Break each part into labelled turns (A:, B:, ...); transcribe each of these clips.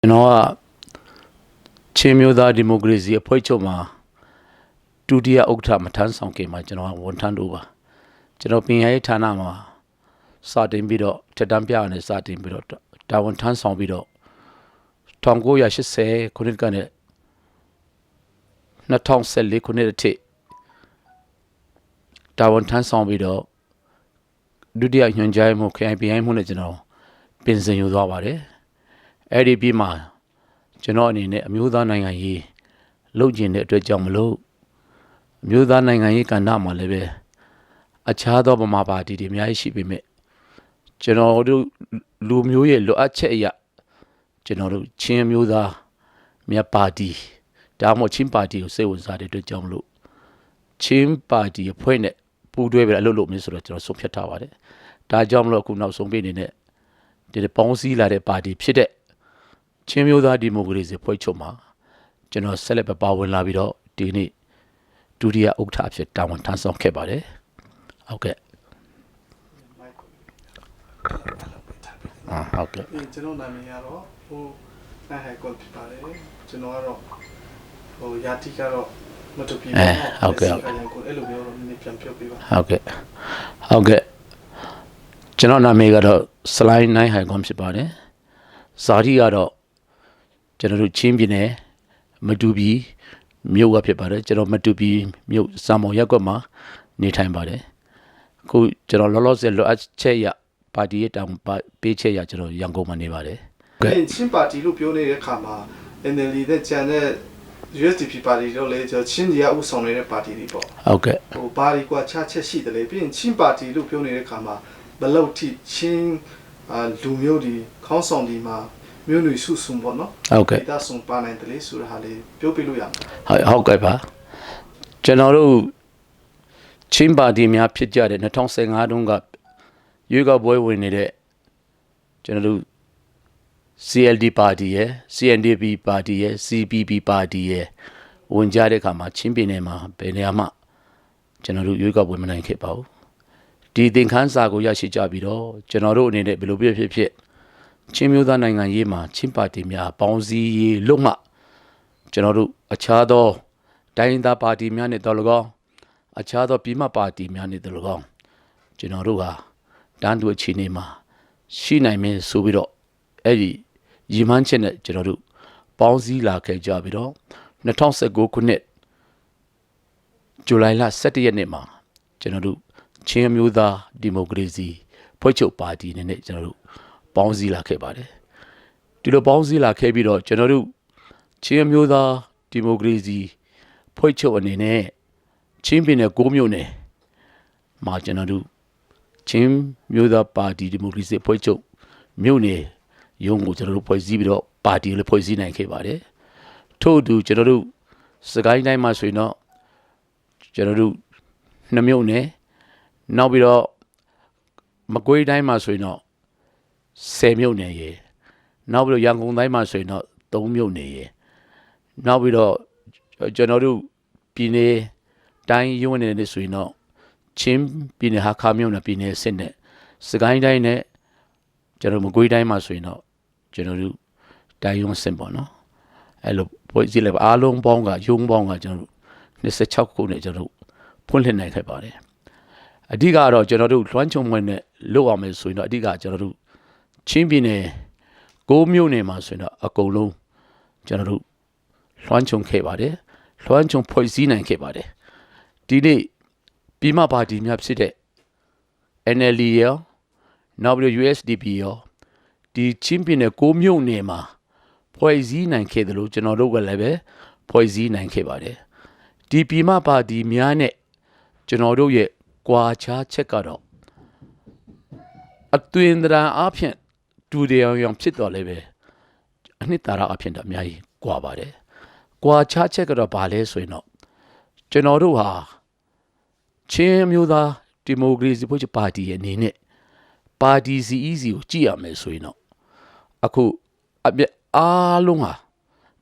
A: ကျွန်တော်ကချင်းမျိုးသားဒီမိုကရေစီအဖွဲ့ချုပ်မှာဒုတိယဥက္ကဋ္ဌမထမ်းဆောင်ခင်မှာကျွန်တော်ဝန်ထမ်းတို့ပါကျွန်တော်ပညာရေးဌာနမှာစတင်ပြီးတော့ထက်တန်းပြအနေစတင်ပြီးတော့တာဝန်ထမ်းဆောင်ပြီးတော့1980ခုနှစ်ကနေ2014ခုနှစ်အထိတာဝန်ထမ်းဆောင်ပြီးတော့ဒုတိယညွှန်ကြားမှု KIPI မှုနဲ့ကျွန်တော်ပြင်ဆင်ယူသွားပါတယ်အဲ့ဒီပြီးမှာကျွန်တော်အနေနဲ့အမျိုးသားနိုင်ငံရေးလုပ်ကျင်တဲ့အတွက်ကြောင့်မလို့အမျိုးသားနိုင်ငံရေးကဏ္ဍမှာလည်းပဲအခြားသောဗမာပါတီတွေအများကြီးရှိပေမဲ့ကျွန်တော်တို့လူမျိုးရဲ့လိုအပ်ချက်အရာကျွန်တော်တို့ချင်းမျိုးသားမြတ်ပါတီဒါမှမဟုတ်ချင်းပါတီကိုစိတ်ဝင်စားတဲ့အတွက်ကြောင့်မလို့ချင်းပါတီအဖွဲ့နဲ့ပူးတွဲပြီးအလုပ်လုပ်မယ်ဆိုတော့ကျွန်တော်ဆုံးဖြတ်ထားပါတယ်ဒါကြောင့်မလို့အခုနောက်ဆုံးပြနေနဲ့ဒီပေါင်းစည်းလာတဲ့ပါတီဖြစ်တဲ့ချင်းမျိုးသားဒီမိုကရေစီဖွဲ့ချုပ်မှာကျွန်တော်ဆက်လက်ပါဝင်လာပြီးတော့ဒီနေ့ဒုတိယဥက္ကဋ္ဌအဖြစ်တာဝန်ထမ်းဆောင်ခဲ့ပါတယ်ဟုတ်ကဲ့ဟုတ်ကဲ့
B: ကျွန်တော်နာမည်ကတော့နိုင်ဟိုက်ကောဖြစ်ပါတယ်ကျွန်တော်ကတော့ယာတီကတော့မတူပြီ
A: ဟုတ်ကဲ့
B: အဲ့လိုမျိုးတော့နည်းပြန်ပြောပြပါ
A: ဟုတ်ကဲ့ကျွန်တော်နာမည်ကတော့စလိုင်းနိုင်ဟိုက်ကောဖြစ်ပါတယ်ဇာတိကတော့ကျွန်တော်တို့ချင်းပြည်နယ်မတူပီမြို့ကဖြစ်ပါတယ်ကျွန်တော်မတူပီမြို့စံမော်ရပ်ကွက်မှာနေထိုင်ပါတယ်အခုကျွန်တော်လောလောဆယ်လိုအပ်ချက်ရပါတီရဲ့တောင်ပေးချက်ရကျွန်တော်ရန်ကုန်မှာနေပါတယ်
B: ချင်းပါတီလို့ပြောနေတဲ့အခါမှာ NLD နဲ့ကျန်တဲ့ USDP ပါတီတို့လည်းကျွန်တော်ချင်းကြီးအဥဆောင်နေတဲ့ပါတီတွေပေါ့
A: ဟုတ်ကဲ့
B: ပါတီကခြားချက်ရှိတယ်လေပြီးရင်ချင်းပါတီလို့ပြောနေတဲ့အခါမှာဘယ်လောက်ထိချင်းလူမျိုးတွေခေါင်းဆောင်တွေမှာမျိုးနွေစုစုံပေါ့နော်
A: ဟုတ်ကဲ့
B: ဒါဆုံးပါနိုင်တယ်လေဆိုတာဟာလေပြောပြလို့ရမှာ
A: ဟုတ်ကဲ့ပါကျွန်တော်တို့ချင်းပါတီများဖြစ်ကြတဲ့2015တုန်းကရွေးကောက်ပွဲဝင်နေတဲ့ကျွန်တော်တို့ CLD ပါတီရယ် CNDP ပါတီရယ် CPP ပါတီရယ်ဝင်ကြတဲ့အခါမှာချင်းပြည်နယ်မှာဘယ်နေရာမှကျွန်တော်တို့ရွေးကောက်ပွဲမနိုင်ခဲ့ပါဘူးဒီသင်ခန်းစာကိုရရှိကြပြီးတော့ကျွန်တော်တို့အနေနဲ့ဘယ်လိုဖြစ်ချင်းမျိုးသားနိုင်ငံရေးမှာချင်းပါတီများပေါင်းစည်းရေးလို့မှကျွန်တော်တို့အခြားသောတိုင်းဒေသပါတီများနဲ့တော်လကောအခြားသောပြည်မပါတီများနဲ့တော်လကောကျွန်တော်တို့ဟာတန်းတူအခြေအနေမှာရှိနိုင်မယ်ဆိုပြီးတော့အဲ့ဒီရည်မှန်းချက်နဲ့ကျွန်တော်တို့ပေါင်းစည်းလာခဲ့ကြပြီးတော့2019ခုနှစ်ဇူလိုင်လ17ရက်နေ့မှာကျွန်တော်တို့ချင်းမျိုးသားဒီမိုကရေစီဖွဲ့ချုပ်ပါတီနဲ့ကျွန်တော်တို့ပေါင်းစည်းလာခဲ့ပါတယ်ဒီလိုပေါင်းစည်းလာခဲ့ပြီးတော့ကျွန်တော်တို့ချင်းမျိုးသားဒီမိုကရေစီဖွဲ့ချုပ်အနေနဲ့ချင်းပြည်နယ်6မြို့နယ်မှာကျွန်တော်တို့ချင်းမျိုးသားပါတီဒီမိုကရေစီဖွဲ့ချုပ်မြို့နယ်ရုံးကိုကျွန်တော်တို့ဖွဲ့စည်းပြီးတော့ပါတီလည်းဖွဲ့စည်းနိုင်ခဲ့ပါတယ်ထို့အတူကျွန်တော်တို့စကိုင်းတိုင်းမှာဆိုရင်တော့ကျွန်တော်တို့2မြို့နယ်နောက်ပြီးတော့မကွေးတိုင်းမှာဆိုရင်တော့10မြို့နယ်ရယ်နောက်ပြီးတော့ရန်ကုန်တိုင်းမှာဆိုရင်တော့3မြို့နယ်ရယ်နောက်ပြီးတော့ကျွန်တော်တို့ပြည်နယ်တိုင်းရုံးနယ်နဲ့ဆိုရင်တော့ချင်းပြည်နယ်ဟာခါမြို့နယ်ပြည်နယ်စစ်နဲ့စကိုင်းတိုင်းနဲ့ကျွန်တော်မကွေးတိုင်းမှာဆိုရင်တော့ကျွန်တော်တို့တိုင်းရုံးစစ်ပေါ့နော်အဲ့လိုဖွဲ့စည်းလိုက်အားလုံးပေါင်းကရုံးပေါင်းကကျွန်တော်တို့26ခုနဲ့ကျွန်တော်တို့ဖွင့်လှစ်နိုင်ခဲ့ပါတယ်အဓိကတော့ကျွန်တော်တို့လွှမ်းခြုံမွေးနဲ့လုပ်အောင်မယ်ဆိုရင်တော့အဓိကကျွန်တော်တို့ချင်းပြည်နယ်6မြို့နယ်မှာဆိုရင်တော့အကုန်လုံးကျွန်တော်တို့လွှမ်းခြုံခဲ့ပါတယ်လွှမ်းခြုံဖွဲ့စည်းနိုင်ခဲ့ပါတယ်ဒီနေ့ပြည်မပါတီများဖြစ်တဲ့ NLD ရောနောက်ပြီး USDP ရောဒီချင်းပြည်နယ်6မြို့နယ်မှာဖွဲ့စည်းနိုင်ခဲ့တယ်လို့ကျွန်တော်တို့ကလည်းပဲဖွဲ့စည်းနိုင်ခဲ့ပါတယ်ဒီပြည်မပါတီများနဲ့ကျွန်တော်တို့ရဲ့ကွာခြားချက်ကတော့အသွင်သဏ္ဍာန်အဖြစ်တူတယ်အောင်ဖြစ်တော်လည်းပဲအနှစ်သာရအဖြစ်တော့အများကြီးကွာပါတယ်ကွာခြားချက်ကတော့ဘာလဲဆိုရင်တော့ကျွန်တော်တို့ဟာချင်းမျိုးသားဒီမိုကရေစီဖွဲ့ချုပ်ပါတီရဲ့အနေနဲ့ပါတီ CEC ကိုကြည့်ရမယ်ဆိုရင်တော့အခုအားလုံးဟာ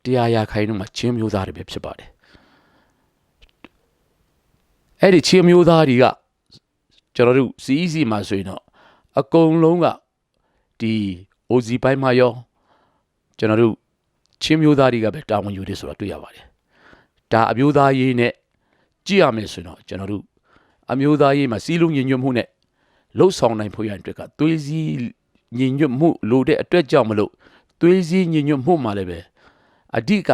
A: တရားရခိုင်တော့မှချင်းမျိုးသားတွေပဲဖြစ်ပါတယ်အဲ့ဒီချင်းမျိုးသားတွေကကျွန်တော်တို့ CEC မှာဆိုရင်တော့အကုန်လုံးကဒီ OZ ဘိုင်းမှာရောကျွန်တော်တို့ ချင်းမျိုးသားတွေကပဲတာဝန်ယူတယ်ဆိုတော့တွေ့ရပါတယ်ဒါအမျိုးသားရေးနဲ့ကြည့်ရမယ်ဆိုတော့ကျွန်တော်တို့အမျိုးသားရေးမှာစီးလုံးညီညွတ်မှုနဲ့လှုပ်ဆောင်နိုင်ဖို့ရအတွက်ကသွေးစည်းညီညွတ်မှုလိုတဲ့အတွက်ကြောင့်မလို့သွေးစည်းညီညွတ်မှုမှာလည်းပဲအဓိက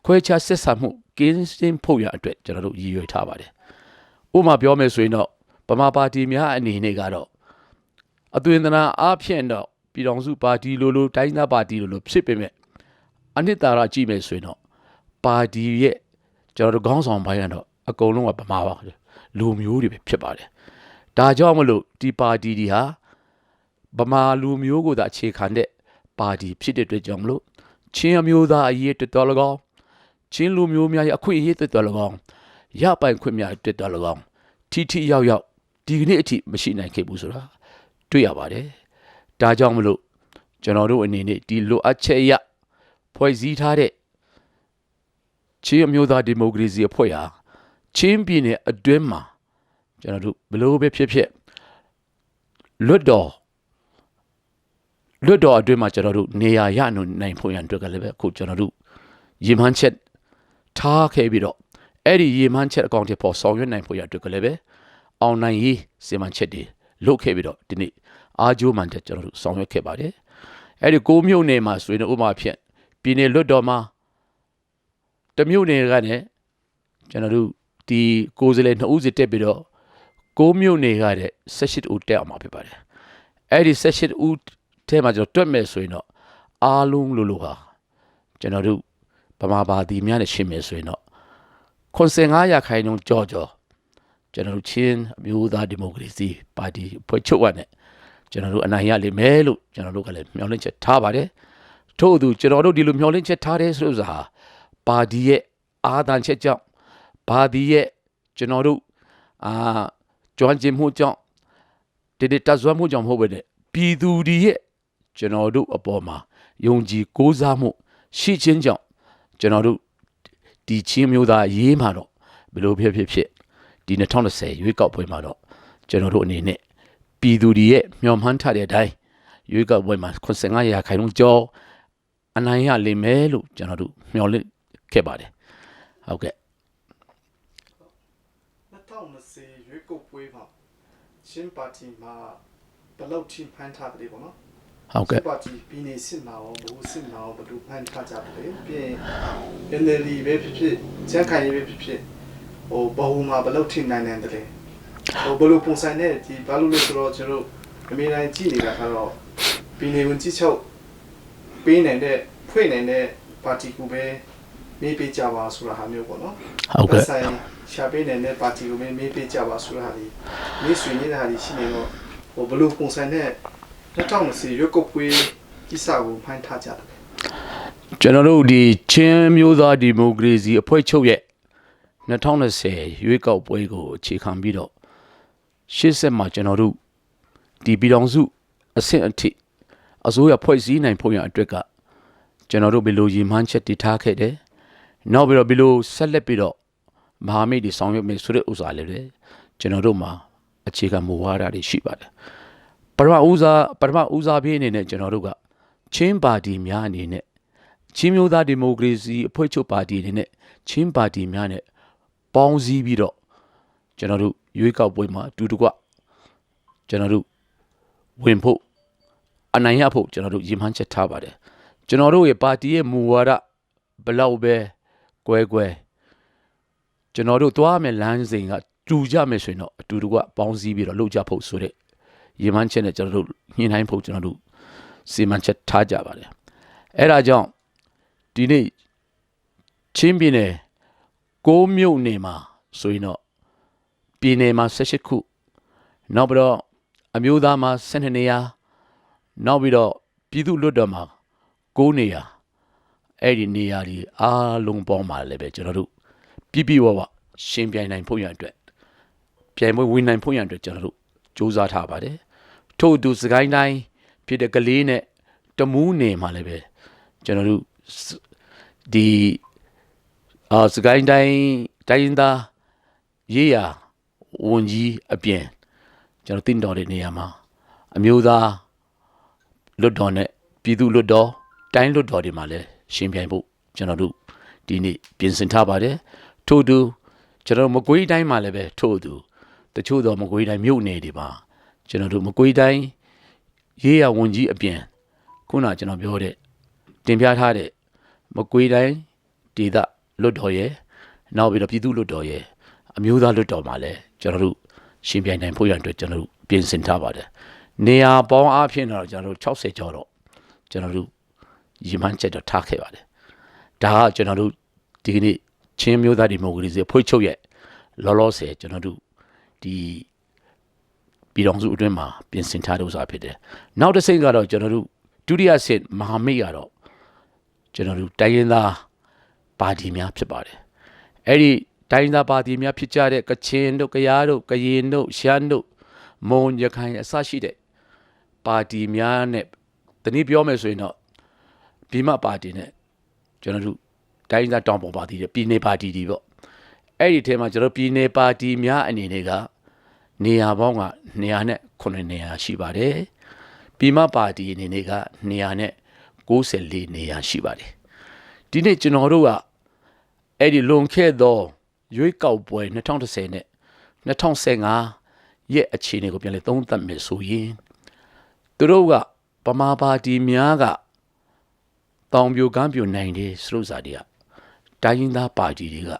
A: ခွဲခြားဆက်ဆံမှုကင်းစင်ဖို့ရအတွက်ကျွန်တော်တို့ရည်ရွယ်ထားပါတယ်ဥပမာပြောမယ်ဆိုရင်တော့ဗမာပါတီများအနေနဲ့ကတော့အသွင်သဏ္ဍာန်အားဖြင့်တော့ပြည်တော်စုပါတီလိုတိုင်းသားပါတီလိုဖြစ်ပေမဲ့အနှစ်သာရကြည့်မယ်ဆိုရင်တော့ပါတီရဲ့ကျွန်တော်တို့ခေါင်းဆောင်ပိုင်းကတော့အကုန်လုံးကဗမာပါလူမျိုးတွေပဲဖြစ်ပါတယ်ဒါကြောင့်မလို့ဒီပါတီတွေဟာဗမာလူမျိုးကိုသာအခြေခံတဲ့ပါတီဖြစ်တဲ့အတွက်ကြောင့်မလို့ချင်းအမျိုးသားအရေးတော်တော်၎င်းချင်းလူမျိုးများရဲ့အခွင့်အရေးတော်တော်၎င်းရပိုင်ခွင့်များတော်တော်၎င်းထိရောက်ဒီကနေ့အထိမရှိနိုင်ခဲ့ဘူးဆိုတာတွေ့ရပါတယ်ဒါကြောင့်မလို့ကျွန်တော်တို့အနေနဲ့ဒီလိုအပ်ချက်ရဖွဲ့စည်းထားတဲ့ချင်းအမျိုးသားဒီမိုကရေစီအဖွဲ့ဟာချင်းပြည်နယ်အတွင်းမှာကျွန်တော်တို့ဘလို့ပဲဖြစ်လွတ်တော်အတွင်းမှာကျွန်တော်တို့နေရာရနိုင်ဖို့ရန်အတွက်ကလည်းပဲအခုကျွန်တော်တို့ရေမှန်းချက်ထားခဲ့ပြီးတော့အဲ့ဒီရေမှန်းချက်အကောင့်တွေပေါ်ဆောင်ရွက်နိုင်ဖို့ရန်အတွက်ကလည်းပဲအောင်နိုင်ရေးစီမံချက်တွေလုပ်ခဲ့ပြီးတော့ဒီနေ့အားကျိုးမှန်တဲ့ကျွန်တော်တို့ဆောင်ရွက်ခဲ့ပါတယ်အဲ့ဒီ6မြို့နယ်မှာဆိုရင်ဥပမာဖြင့်ပြည်နယ်လွတ်တော်မှာတမြို့နယ်ကနေကျွန်တော်တို့ဒီကိုယ်စားလှယ်2ဦးစီတက်ပြီးတော့6မြို့နယ်ကတဲ့18ဦးတက်အောင်မှာဖြစ်ပါတယ်အဲ့ဒီ18ဦးထဲမှာကျွန်တော်တွက်မယ်ဆိုရင်တော့အားလုံးလို့ဟာကျွန်တော်တို့ဗမာပါတီများနဲ့ရှင်းမယ်ဆိုရင်တော့95%ကြော်ကျွန်တော်တို့ချင်းအမျိုးသားဒီမိုကရေစီပါတီဖွဲ့ချုပ်ရနဲ့ကျွန်တော်တို့အနိုင်ရလိမ့်မယ်လို့ကျွန်တော်တို့ကလည်းမျှော်လင့်ချက်ထားပါတယ်ထို့အတူကျွန်တော်တို့ဒီလိုမျှော်လင့်ချက်ထားတဲ့ဆိုစာပါတီရဲ့အာသံချက်ကြောင့်ပါတီရဲ့ကျွန်တော်တို့ကျွမ်းကျင်မှုကြောင့်တဇွမ်းမှုကြောင့်မဟုတ်ဘဲနဲ့ပြည်သူတွေရဲ့ကျွန်တော်တို့အပေါ်မှာယုံကြည်ကိုးစားမှုရှိခြင်းကြောင့်ကျွန်တော်တို့ဒီချင်းမျိုးသားရေးမှာတော့ဘယ်လိုဖြစ်ဒီ2020ရွေးကောက်ပွဲမှာတော့ကျွန်တော်တို့အနေနဲ့ပြည်သူတွေရဲ့မျှော်မှန်းထားတဲ့အတိုင်းရွေးကောက်ပွဲမှာ95%ကျော်အနိုင်ရလိမ့်မယ်လို့ကျွန်တော်တို့မျှော်လင့်ခဲ့ပါတယ်ဟုတ်ကဲ့
B: 2020ရွေးကောက်ပွဲမှာချင်းပါတီမှာဘယ်လောက်ထိမှန်းထားတယ်ပေါ့နော်
A: ဟုတ်ကဲ့
B: ပါတီပြည်နေစစ်မှာရောဘူစစ်မှာရောဘယ်လိုမှန်းထားကြတယ်ပြီးရင် NLD ပဲဖြစ်ချမ်းခိုင်ရေးပဲဖြစ်ဘဟုမှာဘယ်လောက်ထိနိုင်တယ်လဲဘယ်လိုပုံစံနဲ့ဒီဘာလို့လဲဆိုတော့ကျွန်တော်အမေတိုင်းကြည့်နေတာကတော့ပြည်နေဝင်ကြီးချုပ်ပေးနိုင်တဲ့ဖွဲ့နိုင်တဲ့ပါတီကိုပဲမေးပေးကြပါဆိုတာဟာမျိုးပေါ့နော်
A: ဟုတ်ကဲ့
B: ဆိုင်ရှာပေးနေတဲ့ပါတီကိုမေးပေးကြပါဆိုတာဟာဒီမေးဆွေးနေတာဟာဒီရှိနေတော့ဘယ်လိုပုံစံနဲ့2020ရွေးကောက်ပွဲကိစ္စကိုမှန်းထားကြတယ်
A: ကျွန်တော်တို့ဒီချင်းမျိုးသားဒီမိုကရေစီအဖွဲ့ချုပ်ရဲ့2020ရွေးကောက်ပွဲကိုအခြေခံပြီးတော့ရှေ့ဆက်မှာကျွန်တော်တို့ဒီပြည်တော်စုအဆင့်အထိအစိုးရဖွဲ့စည်းနိုင်ဖို့ရန်အတွက်ကကျွန်တော်တို့ဘယ်လိုရည်မှန်းချက်တည်ထားခဲ့တယ်နောက်ပြီးတော့ဘယ်လိုဆက်လက်ပြီးတော့မဟာမိတ်တွေဆောင်ရွက်မယ်ဆိုတဲ့ဥစ္စာလေးတွေကျွန်တော်တို့မှာအခြေခံမူဝါဒတွေရှိပါတယ်ပထမဦးစားပေးအနေနဲ့ကျွန်တော်တို့ကချင်းပါတီများအနေနဲ့ချင်းမျိုးသားဒီမိုကရေစီအဖွဲ့ချုပ်ပါတီအနေနဲ့ချင်းပါတီများနဲ့ပေါင်းစည်းပြီးတော့ကျွန်တော်တို့ရွေးကောက်ပွဲမှာတူတကွကျွန်တော်တို့ဝင်ဖို့အနိုင်ရဖို့ကျွန်တော်တို့ရည်မှန်းချက်ထားပါတယ်ကျွန်တော်တို့ရဲ့ပါတီရဲ့မူဝါဒဘလောက်ပဲကွဲကျွန်တော်တို့သွားမယ်လမ်းစဉ်ကတူကြမယ်ဆိုရင်တော့အတူတကွပေါင်းစည်းပြီးတော့လုပ်ကြဖို့ဆိုတဲ့ရည်မှန်းချက်နဲ့ကျွန်တော်တို့ညှိနှိုင်းဖို့ကျွန်တော်တို့စီမံချက်ထားကြပါတယ်အဲ့ဒါကြောင့်ဒီနေ့ချင်းပြည်နယ်6မြို့နယ်မှာဆိုရင်တော့ပြည်နယ်မှာ18ခုနောက်ပြီးတော့အမျိုးသားမှာ12နေရာနောက်ပြီးတော့ပြည်သူ့လွှတ်တော်မှာ9နေရာအဲ့ဒီနေရာတွေအားလုံးပေါင်းပါလည်းပဲကျွန်တော်တို့ပြဝရှင်ပြိုင်နိုင်ဖို့ရန်အတွက်ပြိုင်ပွဲဝင်နိုင်ဖို့ရန်အတွက်ကျွန်တော်တို့စူးစမ်းထားပါတယ်ထို့အတူစကိုင်းတိုင်းဖြစ်တဲ့ကလေးနဲ့တမူးနယ်မှာလည်းပဲကျွန်တော်တို့ဒီစကိုင်းတိုင်းတိုင်းသားရေးရာဝန်ကြီးအပြင်ကျွန်တော်တင်တော်တဲ့နေရာမှာအမျိုးသားလွတ်တော်နဲ့ပြည်သူလွတ်တော်တိုင်းလွတ်တော်တွေမှာလည်း ရှင်ပြိုင်ဖို့ကျွန်တော်တို့ဒီနေ့ပြင်ဆင်ထားပါတယ်ထို့သူကျွန်တော်မကွေးတိုင်းမှာလည်းပဲထို့သူတချို့တော့မကွေးတိုင်းမြို့နယ်တွေမှာကျွန်တော်တို့မကွေးတိုင်းရေးရဝန်ကြီးအပြင်ခုနကျွန်တော်ပြောတဲ့တင်ပြထားတဲ့မကွေးတိုင်းဒေသလွတ်တော်ရဲ့နောက်ပြီးတော့ပြည်သူ့လွတ်တော်ရဲ့အမျိုးသားလွတ်တော်မှာလည်းကျွန်တော်တို့ရှင်ပြိုင်နိုင်ဖို့ရအတွက်ကျွန်တော်တို့ပြင်ဆင်ထားပါတယ်နေရာပေါင်းအားဖြင့်တော့ကျွန်တော်တို့60ကျော်တော့ကျွန်တော်တို့ရည်မှန်းချက်တော့ထားခဲ့ပါတယ်ဒါကကျွန်တော်တို့ဒီကနေ့ချင်းမျိုးသားဒီမိုကရေစီဖွဲ့ချုပ်ရဲ့လောလောဆယ်ကျွန်တော်တို့ဒီပြည်တော်စုအတွင်းမှာပြင်ဆင်ထားတဲ့ဥစ္စာဖြစ်တယ်နောက်တစ်စိတ်ကတော့ကျွန်တော်တို့ဒုတိယဆင့်မဟာမိတ်ကတော့ကျွန်တော်တို့တိုင်းရင်းသားပါတီများဖြစ်ပါတယ်အဲ့ဒီတိုင်းရင်းသားပါတီများဖြစ်ကြတဲ့ကချင်တို့ကယားတို့ကရင်တို့ရှမ်းတို့မွန်ရခိုင်အစရှိတဲ့ပါတီများနဲ့တနည်းပြောမယ်ဆိုရင်တော့ပြည်မပါတီနဲ့ကျွန်တော်တို့တိုင်းရင်းသားတောင်ပေါ်ပါတီတွေပြည်နယ်ပါတီတွေပေါ့အဲ့ဒီထဲမှာကျွန်တော်ပြည်နယ်ပါတီများအနေနဲ့ကနေရာပေါင်းက209နေရာရှိပါတယ်ပြည်မပါတီအနေနဲ့က294နေရာရှိပါတယ်ဒီနေ့ကျွန်တော်တို့ကအဲ့ဒီလွန်ခဲ့သောရွေးကောက်ပွဲ2010နဲ့2015ရဲ့အခြေအနေကိုပြန်လည်သုံးသပ်မယ်ဆိုရင်သူတို့ကပမာပါတီများကတောင်ပြိုကမ်းပြိုနိုင်တယ်စလို့စားတွေကတိုင်းရင်းသားပါတီတွေက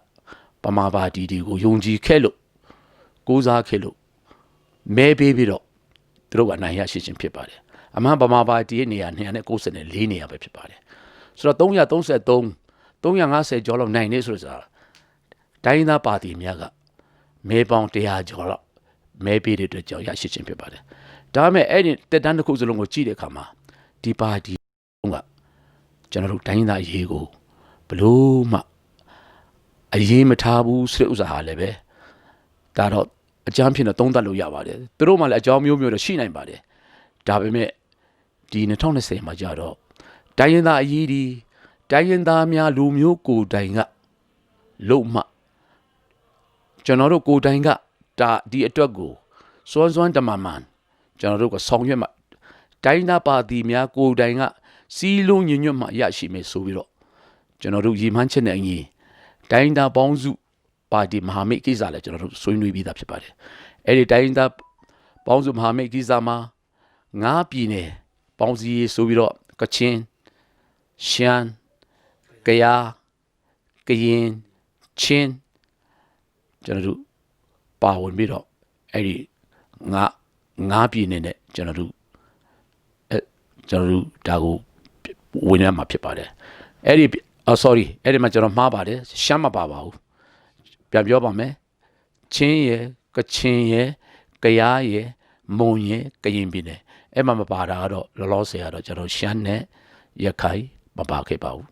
A: ပမာပါတီတွေကိုယုံကြည်ခဲ့လို့ကိုးစားခဲ့လို့မဲပေးပြီးတော့သူတို့ကအနိုင်ရရှိခြင်းဖြစ်ပါတယ်အမှန်ပမာပါတီရဲ့နေရာ294နေရာပဲဖြစ်ပါတယ်ဆိုတော့333 350ကျော်လောက်နိုင်နေဆိုတော့တိုင်းရင်းသားပါတီများကမဲပေါင်း100ကျော်လောက်မဲပေးတဲ့အတွက်ကြောင့်ရရှိခြင်းဖြစ်ပါတယ်ဒါပေမဲ့အဲ့ဒီတက်တန်းတစ်ခုစလုံးကိုကြည့်တဲ့အခါမှာဒီပါတီကကျွန်တော်တို့တိုင်းရင်းသားအရေးကိုဘလို့မှအရေးမထားဘူးဆိုတဲ့ဥစ္စာဟာလည်းပဲဒါတော့အကြမ်းဖြစ်တော့သုံးသပ်လို့ရပါတယ်သူတို့မှလည်းအကြောင်းမျိုးတော့ရှိနိုင်ပါတယ်ဒါပေမဲ့ဒီ2020မှာကြတော့တိုင်းရင်းသားအရေးဒီတိုင်းရင်းသားများလူမျိုးကိုယ်တိုင်ကလုံမှကျွန်တော်တို့ကိုယ်တိုင်ကဒါဒီအတွက်ကိုစွမ်းစွမ်းတမန်မှန်ကျွန်တော်တို့ကဆောင်ရွက်မှတိုင်းသားပါတီများကိုယ်တိုင်ကစီးလုံးညညွတ်မှရရှိမယ်ဆိုပြီးတော့ကျွန်တော်တို့ရည်မှန်းချက်နဲ့အညီတိုင်းသားပေါင်းစုပါတီမဟာမိတ်ကိစ္စလည်းကျွန်တော်တို့ဆွေးနွေးပြီးသားဖြစ်ပါတယ်အဲ့ဒီတိုင်းသားပေါင်းစုမဟာမိတ်ကိစ္စမှာ9ပြည်နယ်ပေါင်းစည်းရေးဆိုပြီးတော့ကချင်ရှမ်းကယားကရင်ချင်းကျွန်တော်တို့ပါဝင်ပြီးတော့အဲ့ဒီငါးပြည်နယ်နဲ့ကျွန်တော်တို့ဒါကိုဝင်ရမှာဖြစ်ပါတယ်အဲ့ဒီsorry အဲ့ဒီမှာကျွန်တော်မှားပါတယ်ရှမ်းမပါပါဘူးပြန်ပြောပါမယ်ချင်းရယ်ကချင်ရယ်ကယားရယ်မွန်ရယ်ကရင်ပြည်နယ်အဲ့မှာမပါတာကတော့လောလောဆယ်ကတော့ကျွန်တော်ရှမ်းနဲ့ရခိုင်မပါခဲ့ပါဘူး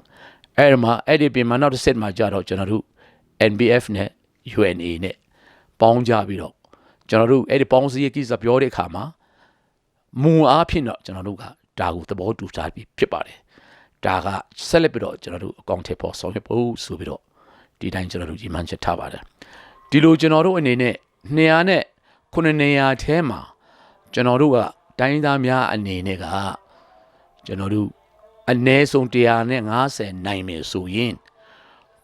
A: အဲ့ဒီမှာအဲ့ဒီပြင်မှာနောက်တစ်ဆက်မှာကြတော့ကျွန်တော်တို့ NBF နဲ့ UNA နဲ့ပေါင်းကြပြီးတော့ကျွန်တော်တို့အဲ့ဒီပေါင်းစည်းရေးကိစ္စပြောတဲ့အခါမှာမူအားဖြင့်တော့ကျွန်တော်တို့ကဒါကိုသဘောတူထားပြီးဖြစ်ပါတယ်ဒါကဆက်လက်ပြီးတော့ကျွန်တော်တို့အကောင့်ထဲပေါ်ဆောင်ရွက်ဖို့ဆိုပြီးတော့ဒီတိုင်းကျွန်တော်တို့ကြီးမှန်းချက်ထားပါတယ်ဒီလိုကျွန်တော်တို့အနေနဲ့209နေရာထဲမှာကျွန်တော်တို့ကတိုင်းသားများအနေနဲ့ကကျွန်တော်တို့အနည်းဆုံး150နိုင်မယ်ဆိုရင်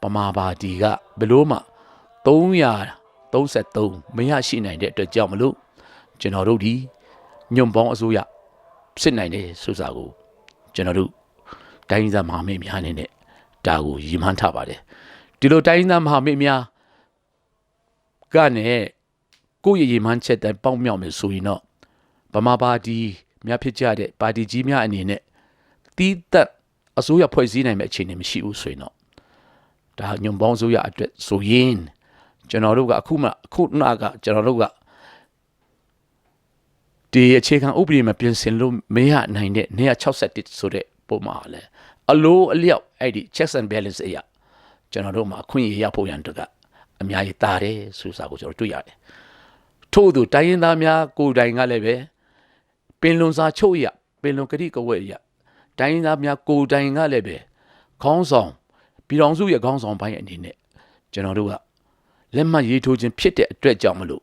A: ပမာပါတီကဘယ်လို့မှ333မရရှိနိုင်တဲ့အတွက်ကြောင့်မလို့ကျွန်တော်တို့ဒီညွန့်ပေါင်းအစိုးရဖြစ်နိုင်တယ်ဆိုတာကိုကျွန်တော်တို့တိုင်းသားမဟာမိတ်များအနေနဲ့ဒါကိုရည်မှန်းထားပါတယ်ဒီလိုတိုင်းသားမဟာမိတ်များကနေကိုယ့်ရည်မှန်းချက်တိုင်းပေါက်မြောက်မယ်ဆိုရင်တော့ဗမာပါတီများဖြစ်ကြတဲ့ပါတီကြီးများအနေနဲ့တီးသက်အစိုးရဖွဲ့စည်းနိုင်မယ့်အခြေအနေမရှိဘူးဆိုရင်တော့ဒါညွန့်ပေါင်းအစိုးရအတွက်ဆိုရင်ကျွန်တော်တို့ကအခုနာကကျွန်တော်တို့ကဒီအခြေခံဥပဒေမှာပြင်ဆင်လို့မရနိုင်တဲ့161ဆိုတဲ့ပုံမှာလဲအလိုအလျောက်အဲ့ဒီ checks and balance အရာကျွန်တော်တို့မှာအခွင့်အရေးရဖို့ရန်အတွက်ကအများကြီးတာတယ်ဆိုတာကိုကျွန်တော်တွေ့ရတယ်ထို့သူတိုင်းရင်းသားများကိုယ်တိုင်ကလည်းပဲပင်လွန်စာချုပ်ရပင်လွန်ကတိကဝတ်ရတိုင်းရင်းသားများကိုယ်တိုင်ကလည်းပဲခေါင်းဆောင်ပြည်တော်စုရဲ့ခေါင်းဆောင်ပိုင်းအနေနဲ့ကျွန်တော်တို့ကလက်မှတ်ရေးထိုးခြင်းဖြစ်တဲ့အတွက်ကြောင့်မလို့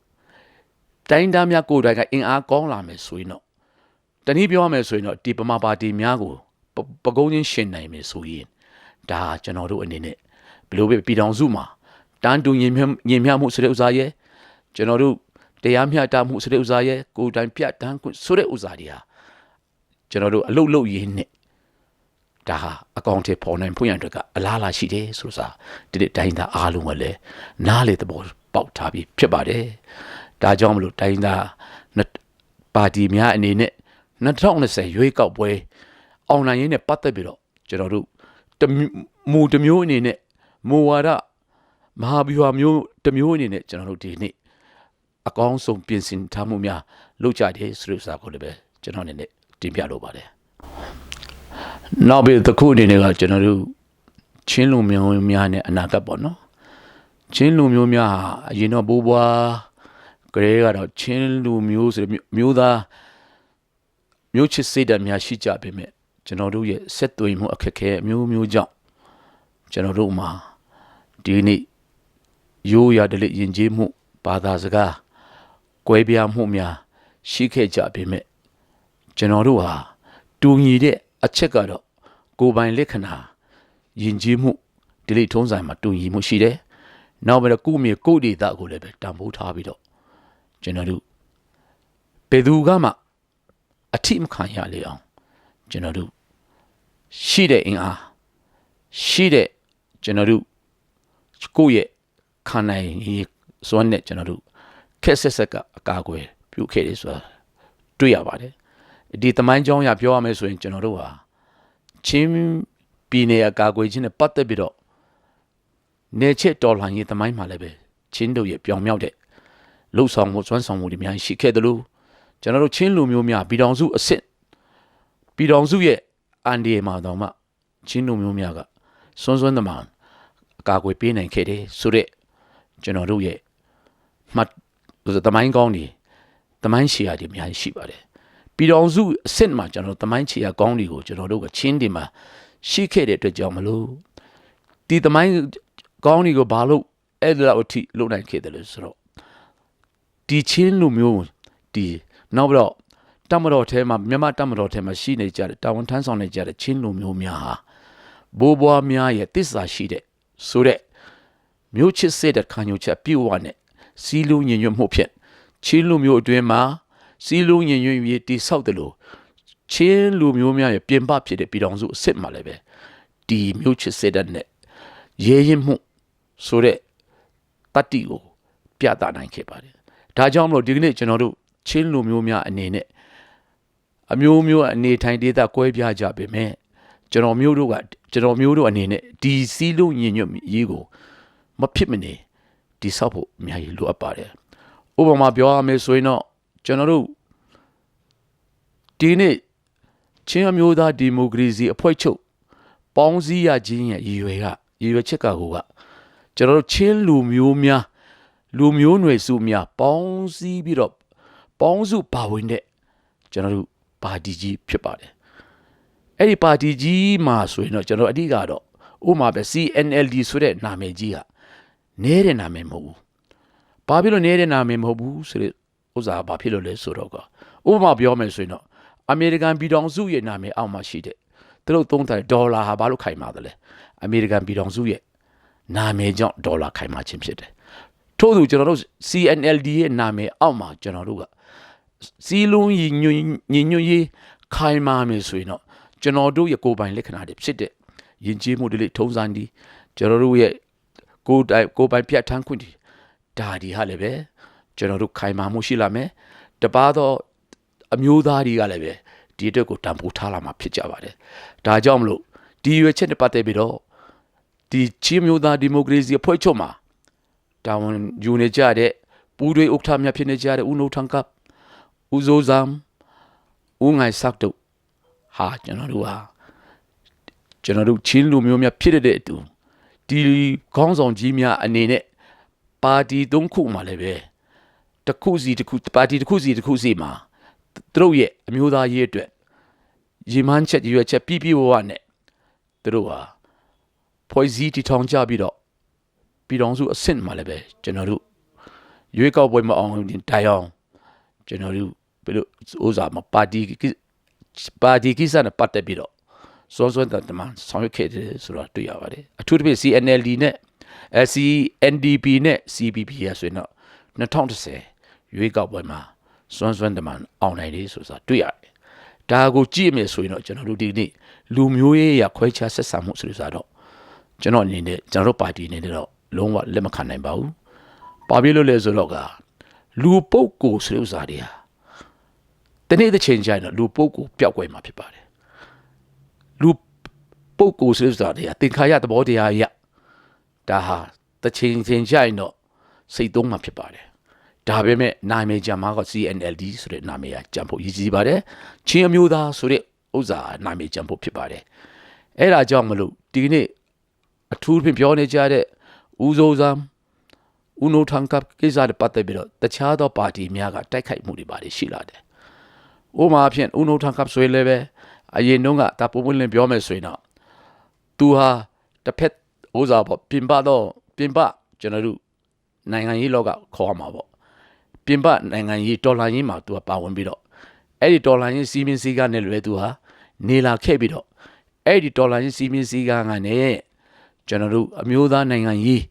A: တိုင်းသားများကိုယ်တိုင်ကအင်အားကောင်းလာမယ်ဆိုရင်တော့တနည်းပြောရမယ်ဆိုရင်တော့ဒီပမာပါတီများကိုပကုံးချင်းရှင်နိုင်မယ်ဆိုရင် 다 저너로 안에네 블로베 비동수마 단둥 예미하무 소리 우사예 저너로 대야미하다무 소리 우사예 고단 피아단 소리 우사리야 저너로 알로로 예네 다 아카운트에 보낸 포인트가 알라라시데 소사 디데 다인다 알롱을레 나레도 ပေါက်ထားပြီးဖြစ်ပါတယ်ဒါကြောင့်မလို့တိုင်းသားပါတီများအနေနဲ့2020ရွေးကောက်ပွဲအောင်နိုင်ရေးနဲ့ပတ်သက်ပြီးတော့ကျွန်တော်တို့မူတစ်မျိုးအနေနဲ့မူဝါဒမဟာဗျူဟာမျိုးတစ်မျိုးအနေနဲ့ကျွန်တော်တို့ဒီနေ့အကောင်းဆုံးပြင်ဆင်ထားမှုများလုပ်ကြတယ်ဆိုတဲ့စာကိုလည်းပဲကျွန်တော်အနေနဲ့တင်ပြလိုပါတယ်နောက်ပြီးတစ်ခုအနေနဲ့ကကျွန်တော်တို့ချင်းလူမျိုးများနဲ့အနာဂတ်ပေါ့နော်ချင်းလူမျိုးများဟာအရင်တော့ဘိုးဘွားကလေးကတော့ချင်းလူမျိုးဆိုမျိုးသားမျိုးချစ်စိတ်ဓာတ်များရှိကြပေမဲ့ကျွန်တော်တို့ရဲ့ဆက်သွယ်မှုအခက်အခဲမျိုးကြောင့်ကျွန်တော်တို့မှာဒီနေ့ရိုးရာဓလေ့ယဉ်ကျေးမှုဘာသာစကားကွဲပြားမှုများရှိခဲ့ကြပေမဲ့ကျွန်တော်တို့ဟာတူညီတဲ့အချက်ကတော့ကိုယ်ပိုင်လက္ခဏာယဉ်ကျေးမှုဒီလေထုံးစံမှာတူညီမှုရှိတယ်။နောက်ပြီးတော့ကိုယ့်မြေကိုယ့်ဒေသကိုလည်းပဲတန်ဖိုးထားပြီးတော့ကျွန်တော်တို့ဘယ်သူကမှအထိမခံရလေအောင်ကျွန်တော်တို့ရှိတဲ့အင်အားရှိတဲ့ကျွန်တော်တို့ကိုယ့်ရဲ့ခံနိုင်စွမ်းနဲ့ကျွန်တော်တို့ခက်ဆက်ကအကာအကွယ်ပြုခဲ့တယ်ဆိုတာတွေ့ရပါတယ်ဒီသမိုင်းကြောင်းရပြောရမယ်ဆိုရင်ကျွန်တော်တို့ဟာချင်းပြည်နယ်အကာအကွယ်ချင်းနဲ့ပတ်သက်ပြီးတော့နေချက်တော်လှန်ရေးသမိုင်းမှာလည်းပဲချင်းတို့ရဲ့ပြောင်မြောက်တဲ့လှုပ်ဆောင်မှုစွမ်းဆောင်မှုတွေများရှိခဲ့တယ်လို့ကျွန်တော်တို့ချင်းလူမျိုးများပြည်တော်စုအစ်စ်ပြည်တော်စုရဲ့အန်ဒီမှာတော့မှချင်းလူမျိုးများကစွန်းသမားအကာအကွယ်ပေးနိုင်ခဲ့တယ်ဆိုတဲ့ကျွန်တော်တို့ရဲ့မှတ်သမိုင်းကောင်းတွေသမိုင်းရှည်ရာတွေများရှိပါတယ်ပြည်တော်စုအစ်စ်မှာကျွန်တော်သမိုင်းရှည်ရာကောင်းတွေကိုကျွန်တော်တို့ကချင်းတွေမှာရှိခဲ့တဲ့အတွက်ကြောင့်မလို့ဒီသမိုင်းကောင်းတွေကိုဘာလို့အဲ့ဒါအထိလုပ်နိုင်ခဲ့တယ်လို့ဆိုတော့ဒီချင်းလူမျိုးဒီနောက်ပြီးတော့တမတော်ထဲမှာမြန်မာတမတော်ထဲမှာရှိနေကြတဲ့တာဝန်ထမ်းဆောင်နေကြတဲ့ချင်းလူမျိုးများဟာဘိုးဘွားများရဲ့တစ္ဆာရှိတဲ့ဆိုတဲ့မျိုးချစ်စေတဲ့ခံယူချက်ပြုတ်ဝနဲ့စီးလုံးညင်ညွတ်မှုဖြင့်ချင်းလူမျိုးအတွင်းမှာစီးလုံးညင်ညွတ်ရေးတိဆောက်တယ်လို့ချင်းလူမျိုးများရဲ့ပြင်ပဖြစ်တဲ့ပြည်တော်စုအစ်စ်မှာလည်းပဲဒီမျိုးချစ်စေတဲ့နဲ့ရဲရင်မှုဆိုတဲ့တတ္တိကိုပြသနိုင်ခဲ့ပါတယ်ဒါကြောင့်မလို့ဒီကနေ့ကျွန်တော်တို့ချင်းလူမျိုးများအနေနဲ့အမျိုးမျိုးအနေထိုင်ဒေသကွဲပြားကြပေမဲ့ကျွန်တော်မျိုးတို့အနေနဲ့ဒီစီးလုံးညင်ညွတ်ရေးကိုမဖြစ်မနေဒီဆောက်ဖို့အများကြီးလိုအပ်ပါတယ်ဥပမာပြောရမယ်ဆိုရင်တော့ကျွန်တော်တို့ဒီနေ့ချင်းအမျိုးသားဒီမိုကရေစီအဖွဲ့ချုပ်ပေါင်းစည်းရခြင်းရဲ့ရည်ရွယ်ချက်ကကျွန်တော်တို့ချင်းလူမျိုးများလူမျိုးနွယ်စုများပေါင်းစည်းပြီးတော့ပေါင်းစုပါဝင်တဲ့ကျွန်တော်တို့ပါတီကြီးဖြစ်ပါတယ်အဲ့ဒီပါတီကြီးမှာဆိုရင်တော့ကျွန်တော်အဓိကတော့ဥပမာပဲ CNLD ဆိုတဲ့နာမည်ကြီးဟာနဲတဲ့နာမည်မဟုတ်ဘူးဘာဖြစ်လို့နဲတဲ့နာမည်မဟုတ်ဘူးဆိုတဲ့ဥစ္စာဘာဖြစ်လို့လဲဆိုတော့ဥပမာပြောမယ်ဆိုရင်တော့အမေရိကန်ပြည်ထောင်စုရဲ့နာမည်အောက်မှာရှိတဲ့သူတို့သုံးတဲ့ဒေါ်လာဟာဘာလို့ခိုင်မာတယ်လဲအမေရိကန်ပြည်ထောင်စုရဲ့နာမည်ကြောင့်ဒေါ်လာခိုင်မာခြင်းဖြစ်တယ်ထို့သူကျွန်တော်တို့ CNLD ရဲ့နာမည်အောက်မှာကျွန်တော်တို့ကစီလုံးညညရေးခိုင်မာမယ်ဆိုရင်တော့ကျွန်တော်တို့ရဲ့ကိုယ်ပိုင်လက္ခဏာတွေဖြစ်တဲ့ယဉ်ကျေးမှုတွေထုံးစံတွေကျွန်တော်တို့ရဲ့ကိုယ်ပိုင်ပြဋ္ဌာန်းခွင့်တွေဒါဒီဟာလည်းပဲကျွန်တော်တို့ခိုင်မာမှုရှိလာမယ်တပါတော့အမျိုးသားတွေကလည်းပဲဒီအတွက်ကိုတန်ဖိုးထားလာမှာဖြစ်ကြပါတယ်ဒါကြောင့်မလို့ဒီရွေးချက်နဲ့ပတ်သက်ပြီးတော့ဒီချင်းမျိုးသားဒီမိုကရေစီအဖွဲ့ချုပ်မှာတာဝန်ယူနေကြတဲ့ပူးတွေဥက္ကဋ္ဌများဖြစ်နေကြတဲ့ဦးနိုးထန်ကပ်ဦးဇိုးဇမ်ဦးငိုင်ဆက်တို့ဟာကျွန်တော်တို့ချင်းလူမျိုးများဖြစ်တဲ့အတူဒီခေါင်းဆောင်ကြီးများအနေနဲ့ပါတီသုံးခုမှာလည်းပဲတစ်ခုစီပါတီတစ်ခုစီမှာသူတို့ရဲ့အမျိုးသားရေးအတွက်ရည်မှန်းချက်ရွေးချက်ပြည့်ဝနဲ့သူတို့ဟာဖွဲ့စည်းတည်ထောင်ကြပြီးတော့ပြည်တော်စုအဆင့်မှာလည်းပဲကျွန်တော်တို့ရွေးကောက်ပွဲမအောင်တိုင်အောင်ကျွန်တော်တို့ဘယ်လိုဥစားမှာပါတီကိစ္စနဲ့ပတ်သက်ပြီးတော့ စောစောတမန်ဆောင်ရွက်ခဲ့တယ်ဆိုတော့တွေ့ရပါတယ်အထူးသဖြင့် CNLD နဲ့ CNDP နဲ့ CPP ရဆိုရင်တော့2010ရွေးကောက်ပွဲမှာစွမ်းတမန်အောင်နိုင်တယ်ဆိုတာတွေ့ရတယ်ဒါကိုကြည့်မယ်ဆိုရင်တော့ကျွန်တော်တို့ဒီနေ့လူမျိုးရေးရခွဲခြားဆက်ဆံမှုဆိုလို့ဆိုတော့ကျွန်တော်အနေနဲ့ကျွန်တော်တို့ပါတီအနေနဲ့တော့လုံးဝလက်မခံနိုင်ပါဘူးဘာဖြစ်လို့လဲဆိုတော့ကလူပုဂ္ဂိုလ်ဆိုလို့ဆိုတာတွေဟာတနေ့တစ်ချိန်ကျရင်တော့လူပုဂ္ဂိုလ်ပျောက်ကွယ်မှာဖြစ်ပါတယ်လူပုဂ္ဂိုလ်ဆိုလို့ဆိုတာတွေကသင်္ခါရသဘောတရားရဒါဟာတစ်ချိန်ချိန်ကျရင်တော့စိတ်သုံးမှာဖြစ်ပါတယ်ဒါပေမဲ့နာမည်ကြမှာက CNLD ဆိုတဲ့နာမည်ကကြံဖို့ရည်ကြီးပါတယ်ချင်းအမျိုးသားဆိုတဲ့ဥစ္စာနာမည်ကြံဖို့ဖြစ်ပါတယ်အဲ့ဒါကြောင့်မလို့ဒီနေ့အထူးဖြင့်ပြောနေကြတဲ့ဦးစိုးစံဦးနိုထန်ကပ်ကိစ္စတွေပတ်သက်ပြီးတော့တခြားသောပါတီများကတိုက်ခိုက်မှုတွေပါရှိလာတယ်ဥပမာဖြင့်ဦးနိုထန်ကပ်ဆိုရင်လည်းပဲအရင်တုန်းကဒါပုံပွင့်လင်းပြောမယ်ဆိုရင်တော့သူဟာတစ်ဖက်ဥစ္စာပေါ့ပြင်ပကျွန်တော်တို့နိုင်ငံရေးလောကခေါ်ရမှာပေါ့ပြင်ပနိုင်ငံရေးဒေါ်လာရင်းမှာသူကပါဝင်ပြီးတော့အဲ့ဒီဒေါ်လာရင်းစီမင်းစည်းကမ်းနဲ့လည်းသူဟာနေလာခဲ့ပြီးတော့အဲ့ဒီဒေါ်လာရင်းစီမင်းစည်းကမ်းကနေကျွန်တော်တို့အမျိုးသားနိုင်ငံရေး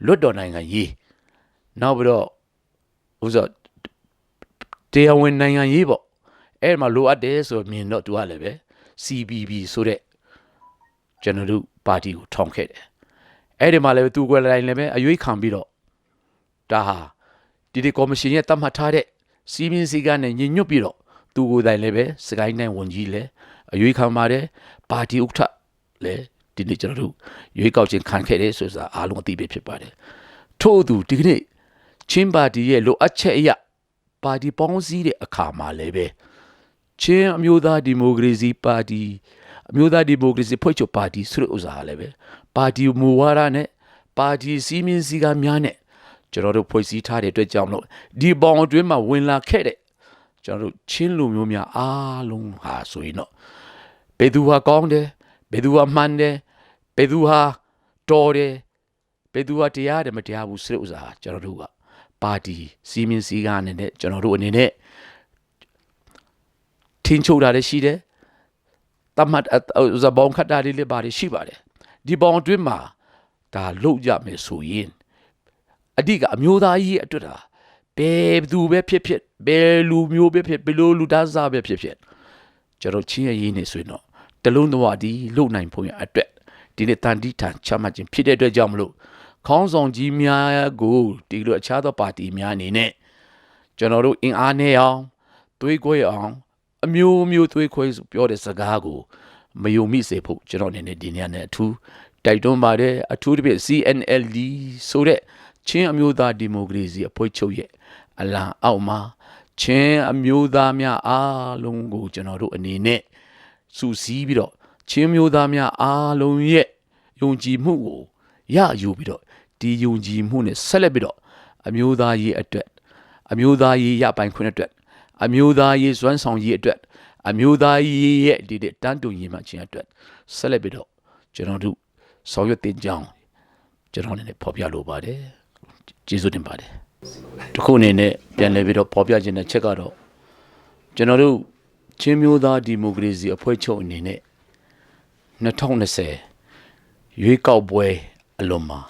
A: လွတ်တော်နိုင်ငံရေးနောက်ပြီးတော့ဥစ္စာတရားဝင်နိုင်ငံရေးပေါ့အဲ့မှာလိုအပ်တယ်ဆိုမြင်တော့သူကလည်းပဲ CPP ဆိုတဲ့ကျွန်တော်တို့ပါတီကိုထောင်ခဲ့တယ်အဲ့ဒီမှာလည်းသူကွယ်တိုင်းလည်းပဲအရွေးခံပြီးတော့ဒါဟာဒီကော်မရှင်ရဲ့တတ်မှတ်ထားတဲ့စီမင်းစည်းကမ်းနဲ့ညီညွတ်ပြီးတော့သူကိုယ်တိုင်လည်းပဲစကိုင်းတိုင်းဝန်ကြီးလည်းအရွေးခံပါတယ်ပါတီဥက္ကဋ္ဌလည်းဒီနေ့ကျွန်တော်တို့ရွေးကောက်ခြင်းခံခဲ့တယ်ဆိုတာအားလုံးအသိပဲဖြစ်ပါတယ်ထို့သူဒီကနေ့ချင်းပါတီရဲ့လိုအပ်ချက်အရပါတီပေါင်းစည်းတဲ့အခါမှာလည်းပဲချင်းအမျိုးသားဒီမိုကရေစီပါတီအမျိုးသားဒီမိုကရေစီဖွဲ့ချုပ်ပါတီဆိုတဲ့ဥစ္စာလည်းပဲပါတီမူဝါဒနဲ့ပါတီစီမင်းစည်းကမ်းများနဲ့ကျွန်တော်တို့ဖွဲ့စည်းထားတဲ့အတွက်ကြောင့်လို့ဒီပေါင်အတွင်းမှာဝင်လာခဲ့တဲ့ကျွန်တော်တို့ချင်းလူမျိုးများအားလုံးဟာဆိုရင်တော့ဘယ်သူဟာကောင်းတယ်ဘယ်သူဟာမှန်တယ်ဘယ်သူဟာတော်တယ်ဘယ်သူဟာတရားတယ်မတရားဘူးဆိုတဲ့ဥစ္စာကျွန်တော်တို့ကပါတီစီမင်းစည်းကမ်းနဲ့ကျွန်တော်တို့အနေနဲ့ထင်းချုပ်တာလည်းရှိတယ်တမတ်ဥစ္စာပေါင်းခတ်တာလေးလည်းပါတယ်ရှိပါတယ်ဒီပေါင်အတွင်းမှာဒါလုတ်ရမယ်ဆိုရင်အဓိကအမျိုးသားကြီးအတွက်တာဘယ်သူပဲဖြစ်ဖြစ်ဘယ်လူမျိုးပဲဖြစ်ဘယ်လိုလူသားစားပဲဖြစ်ဖြစ်ကျွန်တော်ချင်းရရေးနေဆိုရင်တော့တလုံးတော်ဒီလုံနိုင်ဖို့ရအတွက်ဒီနေ့တန်တီထန်ချမှတ်ခြင်းဖြစ်တဲ့အတွက်ကြောင့်မလို့ခေါင်းဆောင်ကြီးများကိုဒီလိုအခြားသောပါတီများအနေနဲ့ကျွန်တော်တို့အင်အားနဲ့အောင်သွေးခွဲအောင်အမျိုးသွေးခွဲပြောတဲ့စကားကိုမယုံမိစေဖို့ကျွန်တော်အနေနဲ့ဒီနေ့နဲ့အထူးတိုက်တွန်းပါတယ်အထူးသဖြင့် CNLD ဆိုတဲ့ချင်းအမျိုးသားဒီမိုကရေစီအဖွဲ့ချုပ်ရဲ့အလံအောက်မှာချင်းအမျိုးသားများအားလုံးကိုကျွန်တော်တို့အနေနဲ့စုစည်းပြီးတော့ချင်းမျိုးသားများအားလုံးရဲ့ယုံကြည်မှုကိုရယူပြီးတော့ဒီယုံကြည်မှုနဲ့ဆက်လက်ပြီးတော့အမျိုးသားရေးအတွက်အမျိုးသားရေးရပိုင်ခွင့်အတွက်အမျိုးသားရေးစွမ်းဆောင်ရေးအတွက်အမျိုးသားရေးရဲ့ဒီတန်းတူညီမှခြင်းအတွက်ဆက်လက်ပြီးတော့ကျွန်တော်တို့ဆောင်ရွက်တင်ကြောင်းကျွန်တော်အနေနဲ့ဖော်ပြလိုပါတယ်ကျေးဇူးတင်ပါတယ်တခုအနေနဲ့ပြန်လည်ပြီးတော့ဖော်ပြခြင်းတဲ့ချက်ကတော့ကျွန်တော်တို့ချင်းမျိုးသားဒီမိုကရေစီအဖွဲ့ချုပ်အနေနဲ့2020ရွေးကောက်ပွဲအလွန်မှာ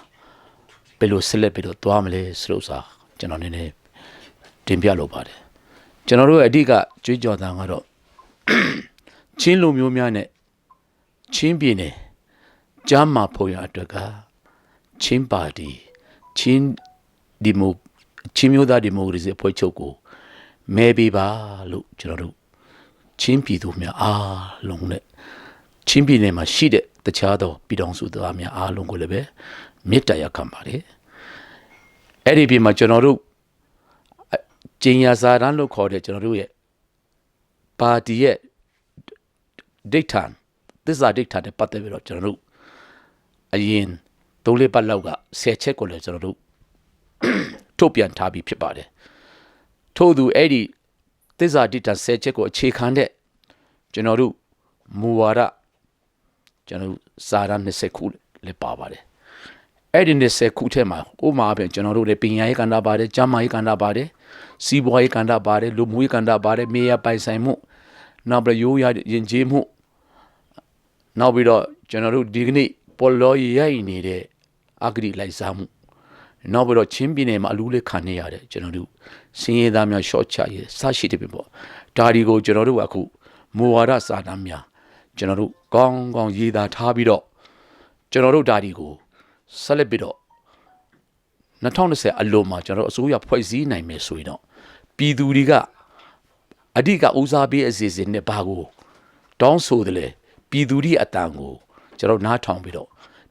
A: ဘယ်လိုဆက်လက်ပြီးတော့သွားမလဲဆိုလို့ဆိုတာကျွန်တော်အနေနဲ့တင်ပြလိုပါတယ်ကျွန်တော်တို့ရဲ့အဓိကကြွေးကြော်သံကတော့ချင်းလူမျိုးများနဲ့ချင်းပြည်နယ်ကြားမှာဖို့ရအတွက်ကချင်းပါတီချင်းမျိုးသားဒီမိုကရေစီအဖွဲ့ချုပ်ကိုမဲပေးပါလို့ကျွန်တော်တို့ချင်းပြည်သူများအားလုံးနဲ့ချင်းပြည်နယ်မှာရှိတဲ့တခြားသောပြည်တော်စုသားများအားလုံးကိုလည်းပဲမေတ္တာရပ်ခံပါတယ်အဲ့ဒီပြည်မှာကျွန်တော်တို့ကျင်ညာစာတန်းလို့ခေါ်တဲ့ကျွန်တော်တို့ရဲ့ပါတီရဲ့ဒိတ်ထန်သစ္စာဒိတ်ထန်နဲ့ပတ်သက်ပြီးတော့ကျွန်တော်တို့အရင်3-4 ပတ်လောက်က10ချက်ကိုလည်းကျွန်တော်တို့ထုတ်ပြန်ထားပြီးဖြစ်ပါတယ်ထို့သူအဲ့ဒီသစ္စာဒိတ်ထန်10ချက်ကိုအခြေခံတဲ့ကျွန်တော်တို့မူဝါဒကျွန်တော်တို့စာတန်း20ခုလည်းပါပါတယ်အဲ့ဒီ20ခုထဲမှာဥပမာအပြင်ကျွန်တော်တို့လည်းပညာရေးကဏ္ဍပါတယ်ကျန်းမာရေးကဏ္ဍပါတယ်စီးပွားရေးကဏ္ဍပါတယ်လူမှုရေးကဏ္ဍပါတယ်မြေယာပိုင်ဆိုင်မှုနောက်ပြီးရိုးရာယဉ်ကျေးမှု နောက်ပြီးတော့ကျွန်တော်တို့ဒီကနေ့ပေါ်လောရိုက်နေတဲ့အဂတိလိုက်စားမှုနောက်ပြီးတော့ချင်းပြည်နယ်မှာအလူးလေးခံနေရတယ်ကျွန်တော်တို့စင်းရဲသားများရှော့ချရေးစရှိတယ်ပေါ့ဒါဒီကိုကျွန်တော်တို့အခုမူဝါဒစာတမ်းများကျွန်တော်တို့ကောင်းကောင်းရေးသားထားပြီးတော့ကျွန်တော်တို့ဒါဒီကိုဆက်လက်ပြီးတော့2020အလုံးမှာကျွန်တော်အစိုးရဖွဲ့စည်းနိုင်မယ်ဆိုရင်တော့ပြည်သူတွေကအဓိကဦးစားပေးအစီအစဉ်နဲ့ဘာကိုတောင်းဆိုတယ်လေပြည်သူတွေအတန်ကိုကျွန်တော်နားထောင်ပြီးတော့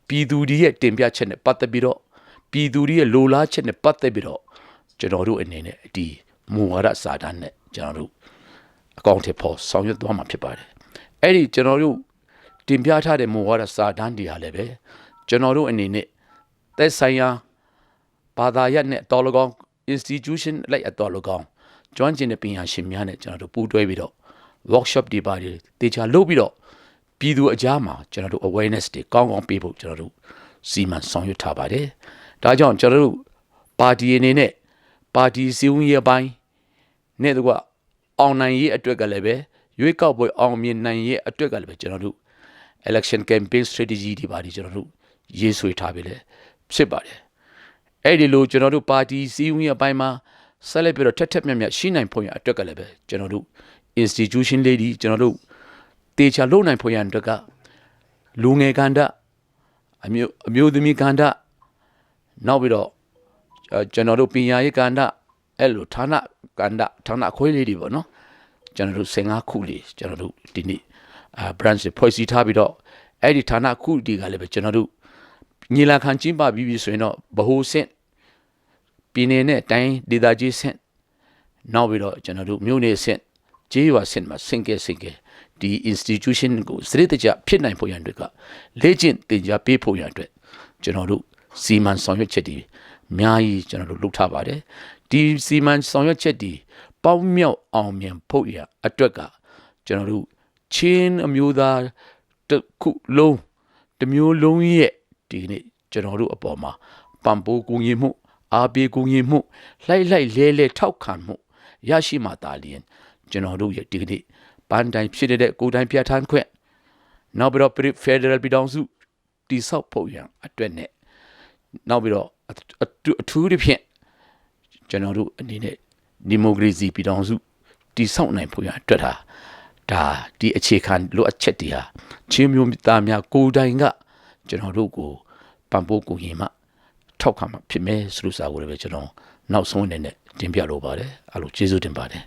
A: ပြည်သူတွေရဲ့တင်ပြချက်နဲ့ပတ်သက်ပြီးတော့ပြည်သူတွေရဲ့လိုလားချက်နဲ့ပတ်သက်ပြီးတော့ကျွန်တော်တို့အနေနဲ့ဒီမူဝါဒစာတမ်းနဲ့ကျွန်တော်တို့အကောင့်ထဲပေါ်ဆောင်ရွက်သွားမှာဖြစ်ပါတယ်အဲ့ဒီကျွန်တော်တို့တင်ပြထားတဲ့မူဝါဒစာတမ်းတွေဟာလည်းပဲကျွန်တော်တို့အနေနဲ့သက်ဆိုင်ရာဘာသာရပ်နဲ့တော်လကောင်း institution လိုက်အတော်လကောင်းကျွမ်းကျင်တဲ့ပညာရှင်များနဲ့ကျွန်တော်တို့ပူးတွဲပြီးတော့ workshop တွေပါတယ်တေချာလုပ်ပြီးတော့ပြည်သူအကြားမှာကျွန်တော်တို့ awareness တွေကောင်းကောင်းပေးဖို့ကျွန်တော်တို့စီမံဆောင်ရွက်ထားပါတယ်ဒါကြောင့်ကျွန်တော်တို့ပါတီအနေနဲ့ပါတီစည်းဝေးရေးပိုင်းနဲ့တကွအောင်နိုင်ရေးအတွက်ကလည်းပဲရွေးကောက်ပွဲအောင်မြင်နိုင်ရေးအတွက်ကလည်းပဲကျွန်တော်တို့ election campaign strategy တွေပါတယ်ကျွန်တော်တို့ရေးဆွဲထားပြီလေဖြစ်ပါတယ်အဲ့ဒီလိုကျွန်တော်တို့ပါတီစည်းဝေးရေးပိုင်းမှာဆက်လက်ပြီးတော့ထက်မြက်ရှိနိုင်ဖို့ရအတွက်ကလည်းပဲကျွန်တော်တို့ institution လေးဒီကျွန်တော်တို့တေချာလုံနိုင်ဖို့ရအတွက်ကလူငယ်ကန္တာအမျိုးသမီးကန္တာနောက်ပြီးတော့ကျွန်တော်တို့ပညာရေးကန္တာအဲ့လိုဌာနကန္တာဌာနခွဲလေးတွေပေါ့နော်ကျွန်တော်တို့15ခုလေးကျွန်တော်တို့ဒီနေ့branch ဖွဲ့စည်းထားပြီးတော့အဲ့ဒီဌာနခုတွေကလည်းပဲကျွန်တော်တို့ညီလာခံကျင်းပပြီးပြီဆိုရင်တော့ဗဟိုဆင့်ပြည်နယ်နဲ့တိုင်းဒေသကြီးဆင့်နောက်ပြီးတော့ကျွန်တော်တို့မြို့နယ်ဆင့်ကျေးရွာဆင့်မှာဆင့်ကဲဒီ institution ကိုစရိတ်တကျဖြစ်နိုင်ဖို့ရန်အတွက်ကလေ့ကျင့်သင်ကြားပေးဖို့ရန်အတွက်ကျွန်တော်တို့စီမံဆောင်ရွက်ချက်တွေအများကြီးကျွန်တော်တို့လုပ်ထားပါတယ်ဒီစီမံဆောင်ရွက်ချက်တွေပေါင်းမြောက်အောင်မြင်ဖို့ရအတွက်ကကျွန်တော်တို့ချင်းအမျိုးသားတစ်ခုလုံးတစ်မျိုးလုံးရဲ့ဒီနေ့ကျွန်တော်တို့အပေါ်မှာပံ့ပိုးကူညီမှုအားပေးကူညီမှုလဲလဲထောက်ခံမှုရရှိမှသာလျှင်ကျွန်တော်တို့ရဲ့ဒီကနေ့ပန်းတိုင်းဖြစ်တဲ့ကိုယ်တိုင်ပြဋ္ဌာန်းခွင့်နောက်ပြီးတော့ Federal ပြည်ထောင်စုတည်ဆောက်ဖို့ရန်အတွက်နဲ့နောက်ပြီးတော့အထူးသဖြင့်ကျွန်တော်တို့အနေနဲ့ဒီမိုကရေစီပြည်ထောင်စုတည်ဆောက်နိုင်ဖို့ရန်အတွက်ဒါဒီအခြေခံလိုအပ်ချက်တွေဟာချင်းမျိုးသားများကိုယ်တိုင်ကကျွန်တော်တို့ကိုပံ့ပိုးကူညီမှထောက်ခံမှဖြစ်မယ်ဆိုလို့စာကိုလည်းပဲကျွန်တော်နောက်ဆုံးအနေနဲ့တင်ပြလိုပါတယ်အဲ့လိုကျေးဇူးတင်ပါတယ်